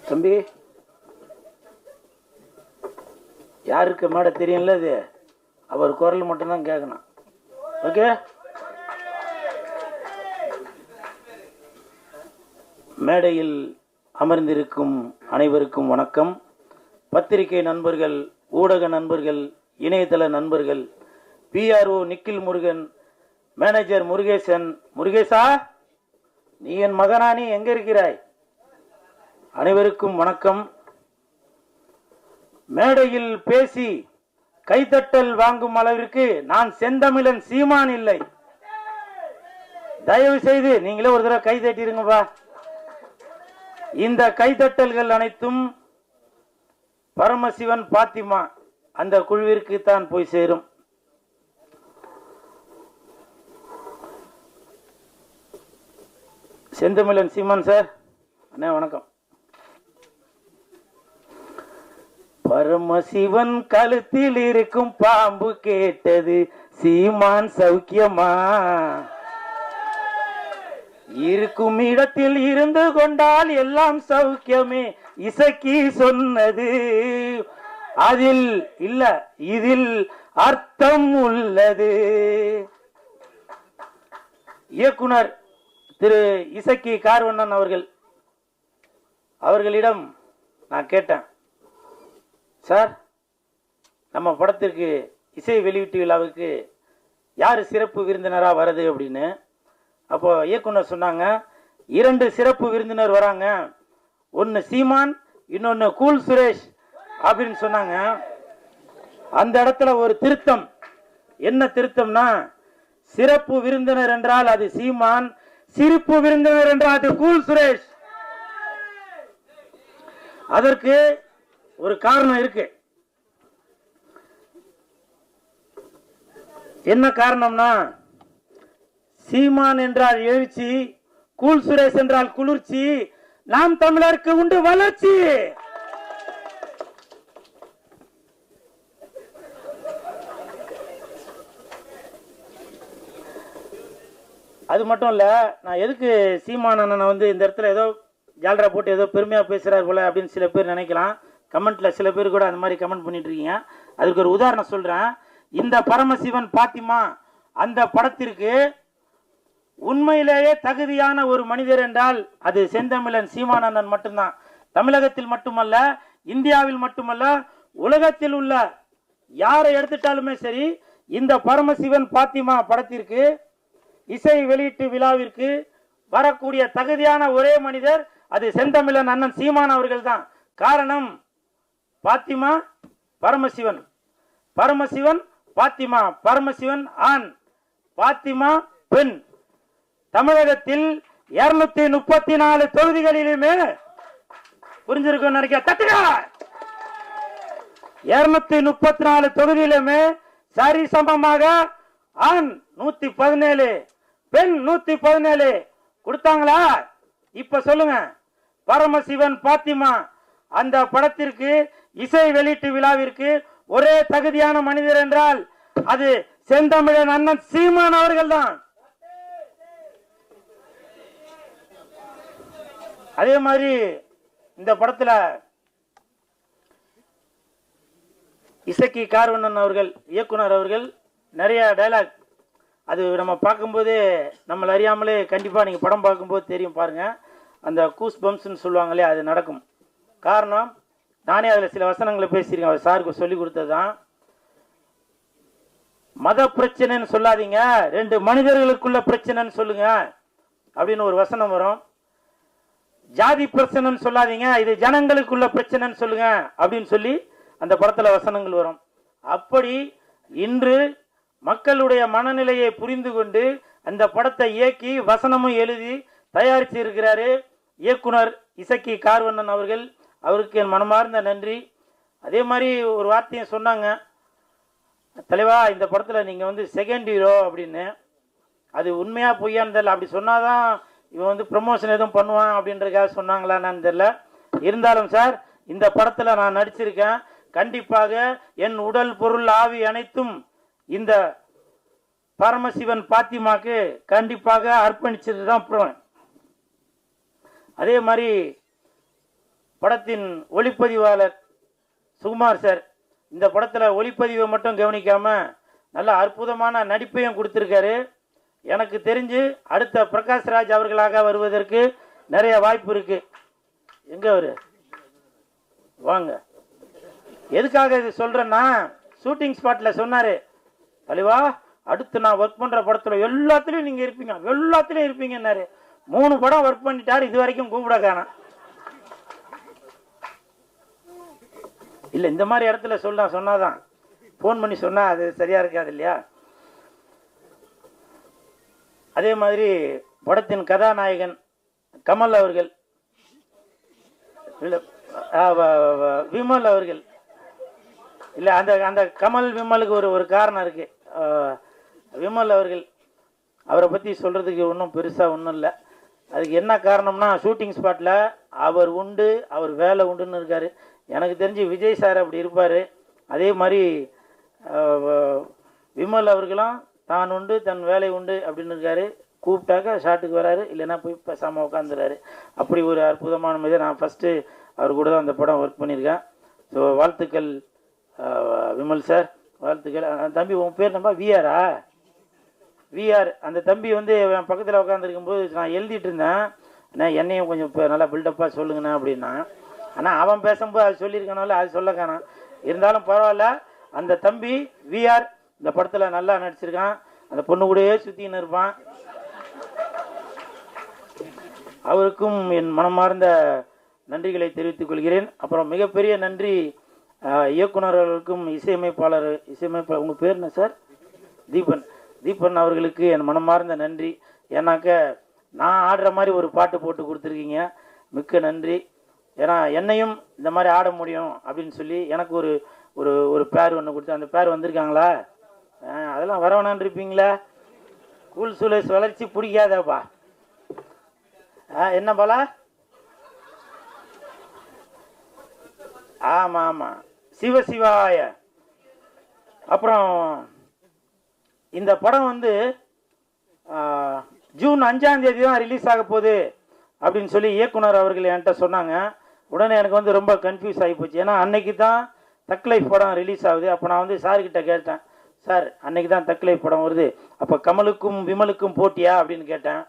தம்பி, யாருக்கு மேடை தெரியும்ல, இது அவர் குரல் மட்டும்தான் கேட்கணும். ஓகே, மேடையில் அமர்ந்திருக்கும் அனைவருக்கும் வணக்கம். பத்திரிகை நண்பர்கள், ஊடக நண்பர்கள், இணையதள நண்பர்கள், PRO நிக்கில் முருகன், மேனேஜர் முருகேசன். முருகேசா, நீ என் மகனா? நீ எங்க இருக்கிறாய்? அனைவருக்கும் வணக்கம். மேடையில் பேசி கைத்தட்டல் வாங்கும் அளவிற்கு நான் செந்தமிழன் சீமான் இல்லை. தயவு செய்து நீங்களே ஒரு தடவை கை தட்டிருங்கப்பா. இந்த கைத்தட்டல்கள் அனைத்தும் பரமசிவன் பாத்திமா அந்த குழுவிற்கு தான் போய் சேரும். செந்தமிழன் சீமான் சார், அண்ணா வணக்கம். பரமசிவன் கழுத்தில் இருக்கும் பாம்பு கேட்டது, சீமான் சௌக்கியமா? இருக்கும் இடத்தில் இருந்து கொண்டால் எல்லாம் சௌக்கியமே, இசக்கி சொன்னது. அதில் இல்ல, இதில் அர்த்தம் உள்ளது. இயக்குனர் திரு இசக்கி கார்வண்ணன் அவர்களிடம் நான் கேட்டேன், சார் நம்ம படத்திற்கு இசை வெளியீட்டு விழாவுக்கு யார் சிறப்பு விருந்தினராக வருது அப்படின்னு. அப்போ இயக்குனர் சொன்னாங்க, 2 சிறப்பு விருந்தினர் வராங்க, ஒன்று சீமான், இன்னொன்று கூல் சுரேஷ் அப்படின்னு சொன்னாங்க. அந்த இடத்துல ஒரு திருத்தம். என்ன திருத்தம்னா, சிறப்பு விருந்தினர் என்றால் அது சீமான், சிரிப்பு விருந்தினர் என்றால் அது கூல் சுரேஷ். அதற்கு ஒரு காரணம் இருக்கு. என்ன காரணம்னா, சீமான் என்றால் எழுச்சி, கூல் சுரேஷ் என்றால் குளிர்ச்சி, நாம் தமிழருக்கு உண்டு வளர்ச்சி. அது மட்டும் இல்ல, நான் எதுக்கு சீமான் அண்ணனை வந்து இந்த இடத்துல ஏதோ ஜால்ரா போட்டு ஏதோ பெருமையா பேசுறாரு போல அப்படின்னு சில பேர் நினைக்கலாம். கமெண்ட்ல சில பேர் கூட அந்த மாதிரி கமெண்ட் பண்ணிட்டு இருக்கீங்க. அதுக்கு ஒரு உதாரணம் சொல்றேன். இந்த பரமசிவன் பாத்திமா அந்த படத்திற்கு உண்மையிலேயே தகுதியான ஒரு மனிதர் என்றால் அது செந்தமிழன் சீமானந்தன் மட்டும்தான். தமிழகத்தில் மட்டுமல்ல, இந்தியாவில் மட்டுமல்ல, உலகத்தில் உள்ள யாரை எடுத்துட்டாலுமே சரி, இந்த பரமசிவன் பாத்திமா படத்திற்கு இசை வெளியீட்டு விழாவிற்கு வரக்கூடிய தகுதியான ஒரே மனிதர் அது செந்தமிழன் அண்ணன் சீமான் அவர்கள் தான். காரணம், பாத்திமா பரமசிவன், பரமசிவன் பாத்திமா, பரமசிவன் ஆண், பாத்திமா பெண். தமிழகத்தில் 234 தொகுதிகளிலுமே புரிஞ்சிருக்கும் நினைக்க, 234 தொகுதியிலுமே சரி சமமாக ஆண் 117, பெண் 117 கொடுத்தாங்களா? இப்ப சொல்லுங்க, பரமசிவன் பாத்திமா அந்த படத்திற்கு இசை வெளியீட்டு விழாவிற்கு ஒரே தகுதியான மனிதர் என்றால் அது செந்தமிழன் அண்ணன் சீமான் அவர்கள் தான். அதே மாதிரி இந்த படத்துல இசக்கி கார்வண்ணன் அவர்கள், இயக்குனர் அவர்கள் நிறைய டைலாக், அது நம்ம பார்க்கும்போது நம்மளை அறியாமலே கண்டிப்பாக நீங்கள் படம் பார்க்கும்போது தெரியும் பாருங்க, அந்த கூஸ் பம்ப்ஸ்ன்னு சொல்லுவாங்களே, அது நடக்கும். காரணம், நானே அதில் சில வசனங்களை பேசியிருக்கேன், அவர் சாருக்கு சொல்லி கொடுத்ததான். மத பிரச்சனைன்னு சொல்லாதீங்க, 2 மனிதர்களுக்குள்ள பிரச்சனைன்னு சொல்லுங்க அப்படின்னு ஒரு வசனம் வரும். ஜாதி பிரச்சனைன்னு சொல்லாதீங்க, இது ஜனங்களுக்குள்ள பிரச்சனைன்னு சொல்லுங்க அப்படின்னு சொல்லி அந்த படத்துல வசனங்கள் வரும். அப்படி இன்று மக்களுடைய மனநிலையை புரிந்து கொண்டு அந்த படத்தை இயக்கி வசனமும் எழுதி தயாரித்து இருக்கிறாரு இயக்குனர் இசக்கி கார்வண்ணன் அவர்கள். அவருக்கு என் மனமார்ந்த நன்றி. அதே மாதிரி ஒரு வார்த்தையும் சொன்னாங்க, தலைவா இந்த படத்தில் நீங்கள் வந்து செகண்ட் ஹீரோ அப்படின்னு. அது உண்மையா பொய்யான்னு தெரியல. அப்படி சொன்னாதான் இவன் வந்து ப்ரமோஷன் எதுவும் பண்ணுவான் அப்படின்றதுக்காக சொன்னாங்களான்னு தெரியல. இருந்தாலும் சார், இந்த படத்தில் நான் நடிச்சிருக்கேன். கண்டிப்பாக என் உடல் பொருள் ஆவி அனைத்தும் இந்த பரமசிவன் பாத்திமாக்கு கண்டிப்பாக அர்ப்பணிச்சுட்டு தான் போவேன். அதே மாதிரி படத்தின் ஒளிப்பதிவாளர் சுகுமார் சார் இந்த படத்தில் ஒளிப்பதிவை மட்டும் கவனிக்காமல் நல்ல அற்புதமான நடிப்பையும் கொடுத்துருக்காரு. எனக்கு தெரிஞ்சு அடுத்த பிரகாஷ்ராஜ் அவர்களாக வருவதற்கு நிறைய வாய்ப்பு இருக்கு. எங்க அவரு வாங்க. எதுக்காக இது சொல்றேன்னா, ஷூட்டிங் ஸ்பாட்டில் சொன்னாரு, தலைவா அடுத்து நான் ஒர்க் பண்ற படத்துல எல்லாத்துலயும் நீங்க இருப்பீங்க, எல்லாத்துலயும் இருப்பீங்கன்னாரு. 3 படம் ஒர்க் பண்ணிட்டாரு, இது வரைக்கும் கூப்பிட காணோம். இல்லை இந்த மாதிரி இடத்துல சொன்னாதான், ஃபோன் பண்ணி சொன்னால் அது சரியாக இருக்காது இல்லையா. அதே மாதிரி படத்தின் கதாநாயகன் கமல் அவர்கள், இல்லை விமல் அவர்கள், இல்லை அந்த அந்த கமல் விமலுக்கு ஒரு காரணம் இருக்குது. விமல் அவர்கள், அவரை பற்றி சொல்கிறதுக்கு ஒன்றும் பெருசாக ஒன்றும் இல்லை. அதுக்கு என்ன காரணம்னா, ஷூட்டிங் ஸ்பாட்டில் அவர் உண்டு, அவர் வேலை உண்டுன்னு இருக்கார். எனக்கு தெரிஞ்சு விஜய் சார் அப்படி இருப்பார். அதே மாதிரி விமல் அவர்களும் தான் உண்டு தன் வேலை உண்டு அப்படின்னு இருக்காரு. கூப்பிட்டாக்க ஷாட்டுக்கு வராரு, இல்லைன்னா போய் பேசாமல் உட்காந்துறாரு. அப்படி ஒரு அற்புதமான மாதிரி நான் ஃபஸ்ட்டு அவர் கூட தான் அந்த படம் ஒர்க் பண்ணியிருக்கேன். ஸோ வாழ்த்துக்கள் விமல் சார், வாழ்த்துக்கள். தம்பி உன் பேர் நம்ம விஆரா? விஆர். அந்த தம்பி வந்து என் பக்கத்தில் உட்காந்துருக்கும்போது நான் எழுதிட்டு இருந்தேன், ஆனால் என்னையும் கொஞ்சம் இப்போ நல்லா பில்டப்பாக சொல்லுங்கண்ணா அப்படின்னா. ஆனால் அவன் பேசும்போது அது சொல்லியிருக்கனால அது சொல்ல காணாம். இருந்தாலும் பரவாயில்ல, அந்த தம்பி விஆர் இந்த படத்தில் நல்லா நடிச்சிருக்கான். அந்த பொண்ணு கூடயே சுற்றின்னு இருப்பான். அவருக்கும் என் மனமார்ந்த நன்றிகளை தெரிவித்துக் கொள்கிறேன். அப்புறம் மிகப்பெரிய நன்றி இயக்குநர்களுக்கும் இசையமைப்பாளர் உங்கள் பேர் என்ன சார்? தீபன் அவர்களுக்கு என் மனமார்ந்த நன்றி. ஏன்னாக்க நான் ஆடுற மாதிரி ஒரு பாட்டு போட்டு கொடுத்துருக்கீங்க, மிக்க நன்றி. ஏன்னா என்னையும் இந்த மாதிரி ஆட முடியும் அப்படின்னு சொல்லி எனக்கு ஒரு ஒரு ஒரு பேர் ஒன்று கொடுத்து, அந்த பேர் வந்திருக்காங்களா? அதெல்லாம் வரவேணான்னு இருப்பீங்களா? கூல் சுலேஷ் வளர்ச்சி பிடிக்காதப்பா. என்ன பாலா? ஆமாம் ஆமாம், சிவசிவாய. அப்புறம் இந்த படம் வந்து ஜூன் 5ஆம் தேதி தான் ரிலீஸ் ஆக போகுது அப்படின்னு சொல்லி இயக்குனர் அவர்கள் என்கிட்ட சொன்னாங்க. உடனே எனக்கு வந்து ரொம்ப கன்ஃபியூஸ் ஆகி போச்சு. ஏன்னா அன்னைக்கு தான் தக் லைஃப் படம் ரிலீஸ் ஆகுது. அப்போ நான் வந்து சார்கிட்ட கேட்டேன், சார் அன்னைக்கு தான் தக் லைஃப் படம் வருது, அப்போ கமலுக்கும் விமலுக்கும் போட்டியா அப்படின்னு கேட்டேன்.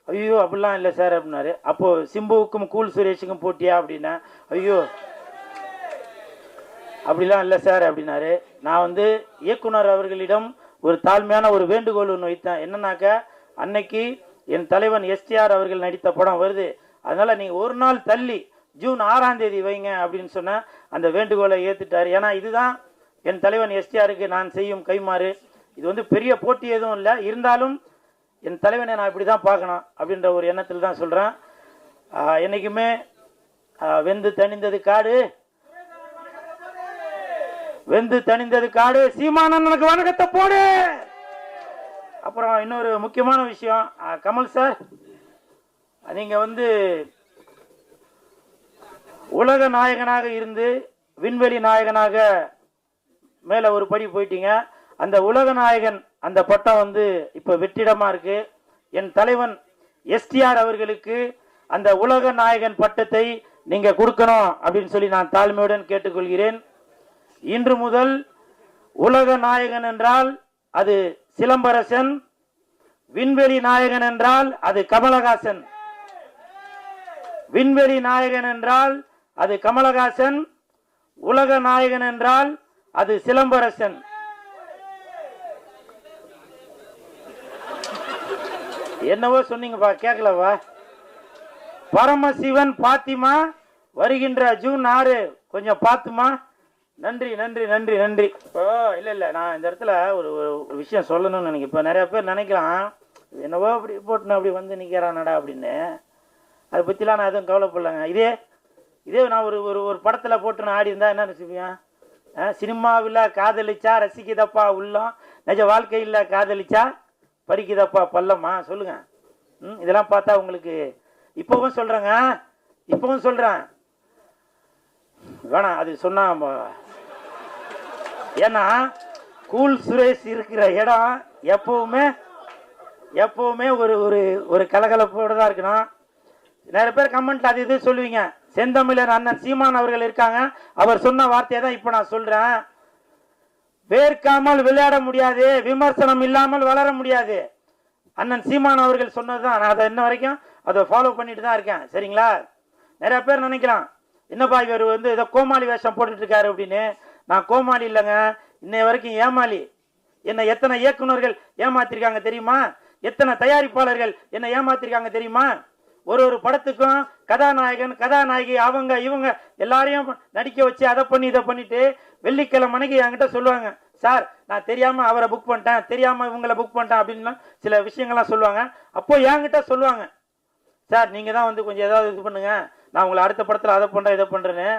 ஐயோ அப்படிலாம் இல்லை சார் அப்படின்னாரு. அப்போது சிம்புவுக்கும் கூல் சுரேஷுக்கும் போட்டியா அப்படின்னா, ஐயோ அப்படிலாம் இல்லை சார் அப்படின்னாரு. நான் வந்து இயக்குனர் அவர்களிடம் ஒரு தாழ்மையான ஒரு வேண்டுகோள் ஒன்று வைத்தேன். என்னன்னாக்க, அன்னைக்கு என் தலைவன் எஸ்டிஆர் அவர்கள் நடித்த படம் வருது, அதனால் நீங்கள் ஒரு நாள் தள்ளி ஜூன் 6ஆம் தேதி வைங்க அப்படின்னு சொன்ன அந்த வேண்டுகோளை ஏற்றுட்டார். ஏன்னா இதுதான் என் தலைவன் எஸ்டிஆருக்கு நான் செய்யும் கைமாறு. இது வந்து பெரிய போட்டி எதுவும் இல்லை, இருந்தாலும் என் தலைவனை நான் இப்படி தான் பார்க்கணும் அப்படின்ற ஒரு எண்ணத்தில் தான் சொல்கிறேன். என்றைக்குமே வெந்து தணிந்தது காடு, வெந்து தணிந்தது காடு, சீமானனுக்கு வணக்கத்தை போடு. அப்புறம் இன்னொரு முக்கியமான விஷயம், கமல் சார், நீங்கள் வந்து உலக நாயகனாக இருந்து விண்வெளி நாயகனாக மேலே ஒரு படி போயிட்டீங்க. அந்த உலக நாயகன் அந்த பட்டம் வந்து இப்போ வெற்றிடமாக இருக்கு. என் தலைவன் எஸ்டிஆர் அவர்களுக்கு அந்த உலக நாயகன் பட்டத்தை நீங்கள் கொடுக்கணும் அப்படின்னு சொல்லி நான் தாழ்மையுடன் கேட்டுக்கொள்கிறேன். இன்று முதல் உலக நாயகன் என்றால் அது சிலம்பரசன், விண்வெளி நாயகன் என்றால் அது கமலஹாசன். விண்வெளி நாயகன் என்றால் அது கமலஹாசன், உலக நாயகன் என்றால் அது சிலம்பரசன். என்னவோ சொன்னீங்கப்பா, கேட்கலவா? பரமசிவன் பாத்திமா வருகின்ற ஜூன் 6, கொஞ்சம் பார்த்துமா. நன்றி நன்றி நன்றி நன்றி. இப்போ இல்லை நான் இந்த இடத்துல ஒரு ஒரு விஷயம் சொல்லணும்னு நினைக்கிறேன். இப்போ நிறைய பேர் நினைக்கலாம், என்னவோ அப்படி போட்டுன்னு அப்படி வந்து நிற்கிறானடா அப்படின்னு. அதை பற்றிலாம் நான் எதுவும் கவலைப்படலைங்க. இதே நான் ஒரு ஒரு படத்தில் போட்டு நான் ஆடி இருந்தால் என்ன நினச்சிப்பேன்? சினிமாவில் காதலிச்சா ரசிக்குதப்பா உள்ளம், நிஜ வாழ்க்கையில் காதலிச்சா பறிக்குதப்பா பள்ளமா? சொல்லுங்கள். இதெல்லாம் பார்த்தா உங்களுக்கு இப்போவும் சொல்கிறேன் வேணாம் அது சொன்னா. ஏன்னா கூல் சுரேஷ் இருக்கிற இடம் எப்பவுமே ஒரு ஒரு ஒரு கலகலப்போடு தான் இருக்கணும். நிறைய பேர் கமெண்ட்ல அது இது சொல்லுவீங்க, செந்தமிழர் அண்ணன் சீமான் அவர்கள் இருக்காங்க. அவர் சொன்ன வார்த்தையை தான் இப்ப நான் சொல்றேன். வேர்க்காமல் விளையாட முடியாது, விமர்சனம் இல்லாமல் வளர முடியாது. அண்ணன் சீமான் அவர்கள் சொன்னதுதான். நான் அதை இன்ன வரைக்கும் அதை ஃபாலோ பண்ணிட்டு தான் இருக்கேன். சரிங்களா? நிறைய பேர் நினைக்கலாம், என்னப்பா இவர் ஏதோ கோமாளி வேஷம் போட்டுட்டு இருக்காரு அப்படின்னு. நான் கோமாளி இல்லைங்க, இன்னைய வரைக்கும் ஏமாளி. என்னை எத்தனை இயக்குநர்கள் ஏமாத்திருக்காங்க தெரியுமா? எத்தனை தயாரிப்பாளர்கள் என்னை ஏமாத்திருக்காங்க தெரியுமா? ஒரு படத்துக்கும் கதாநாயகன் கதாநாயகி அவங்க இவங்க எல்லாரையும் நடிக்க வச்சு அதை பண்ணி இதை பண்ணிட்டு வெள்ளிக்கிழமை மணிக்கு என்கிட்ட சொல்லுவாங்க, சார் நான் தெரியாம அவரை புக் பண்ணிட்டேன், தெரியாம இவங்களை புக் பண்ணிட்டேன் அப்படின்னு சில விஷயங்கள்லாம் சொல்லுவாங்க. அப்போ என்கிட்ட சொல்லுவாங்க, சார் நீங்க தான் கொஞ்சம் ஏதாவது இது பண்ணுங்க, நான் உங்களை அடுத்த படத்துல அதை பண்றேன் இதை பண்றேன்னு.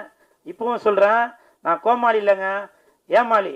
இப்பவும் சொல்றேன், நான் கோமாளி இல்லைங்க, ஏமாளி.